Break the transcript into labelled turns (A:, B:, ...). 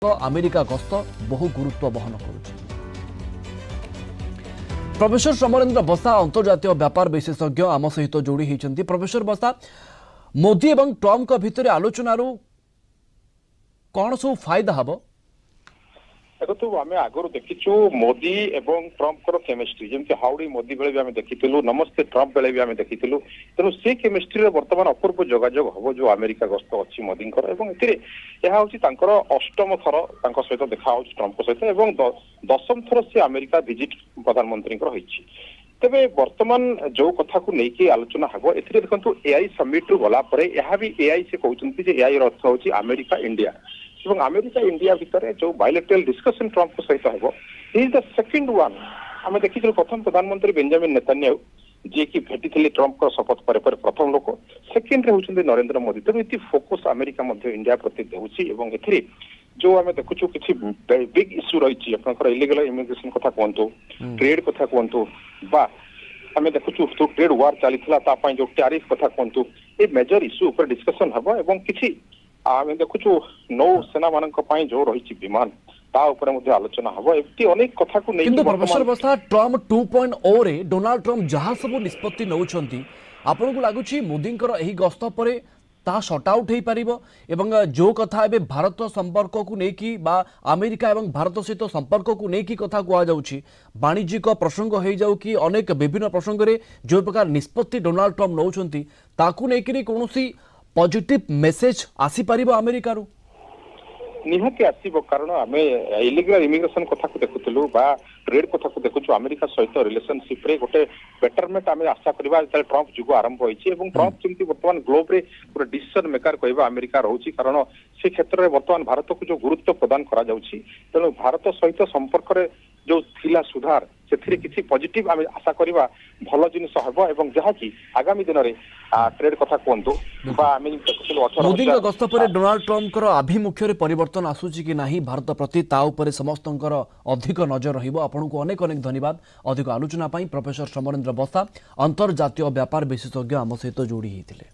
A: America गस्त बहु गुरुत्व बहन करुछि। प्रोफेसर समरेन्द्र बसा अंतर्जातीय व्यापार विशेषज्ञ आम सहित जोड़ी होती। प्रोफेसर बसा, मोदी और ट्रम्प भितर आलोचनार कौन सब फायदा हम?
B: देखो आम आगु देखीचु मोदी एवं ट्रम्प केमिस्ट्री जमी हाउडी मोदी बेले भी आम देखीलु, नमस्ते ट्रम्प बेले भी आम देखीलु। तेणु से केमिस्ट्री बर्तमान अपूर्व जोगाजोग हम जो अमेरिका गस्त अच्छी मोदी अष्टम थर सहित देखा ट्रम्प सहित दशम थर से अमेरिका विजिट प्रधानमंत्री होती। तेबे वर्तमान जो कथा को लेकिन आलोचना हम ए देखो एआई समिट रु गला भी एआई से कहते एआई अर्थ हूँ अमेरिका इंडिया और अमेरिका इंडिया भितर जो बायलैटरल डिस्कशन ट्रम्प सहित हम he is the second one. आम देखी प्रथम प्रधानमंत्री बेंजामिन नेतन्याहू जी की भेटी ट्रम्प शपथ पर प्रथम लोक, सेकेंड होती नरेंद्र मोदी। तेणु ये फोकस अमेरिका इंडिया प्रति देउछि जो आम देखु किसी बिग इश्यू रही इलीगल इमिग्रेशन कथा कहतु, ट्रेड कथा कहतु बा आम देखु जो ट्रेड वार चली जो टैरिफ कथा कहतु, ये मेजर इश्यू ऊपर डिस्कशन हम और किसी आम देखु नौ सेना मान जो रही विमान आलोचना हम एमती अनेक कथा को नहीं।
A: प्रोफेसर बसा, ट्रम्प 2.0 रे डोनाल्ड ट्रम्प जहाँ सब निष्पत्ति नौछंती आपन को लागुच मोदी यही गस्त पर ता शट आउट हो पार एवं जो कथा एबे भारत संपर्क को लेकिन बा अमेरिका एवं भारत सहित संपर्क को लेकिन कथा कहुच्छी वाणिज्यिक प्रसंग हो जाऊ कि अनेक विभिन्न प्रसंग में जो प्रकार निष्पत्ति डोनाल्ड ट्रम्प नौछंती ताकू लेकिन कौन पॉजिटिव मेसेज आसी पारिबो अमेरिका रु?
B: निहाती आसीबो, कारण आम इलीगल इमिग्रेशन कथा को देखुलु बा ट्रेड कथा को देखु अमेरिका सहित रिलेशनशिप रे गोटे बेटरमेंट आम आशा करबा ट्रम्प जुग आरंभ होइछि एवं ट्रम्प जमती वर्तमान ग्लोब रे पूरा डिसीजन मेकर कहबा अमेरिका रहउछि, कारण से क्षेत्र में वर्तमान भारत को जो गुरुत्व प्रदान करा जाउछि। तेणु भारत सहित संपर्क रे जो थिला सुधार से किसी पॉजिटिव आम आशा करबा भल जिनिस हम एवं जहाँ कि आगामी दिन में ट्रेड कथा कहतु
A: मोदी गस्त पर डोनाल्ड ट्रम्प आभिमुख्य परिवर्तन आसूची कि नहीं भारत प्रति ता उपरे समस्तंकर अधिक नजर रहिबो। आपनको अनेक अनेक धन्यवाद अधिक आलोचना पाई। प्रोफेसर समरेन्द्र बसा अंतर्जातीय व्यापार विशेषज्ञ आम सहित जोड़ी होते।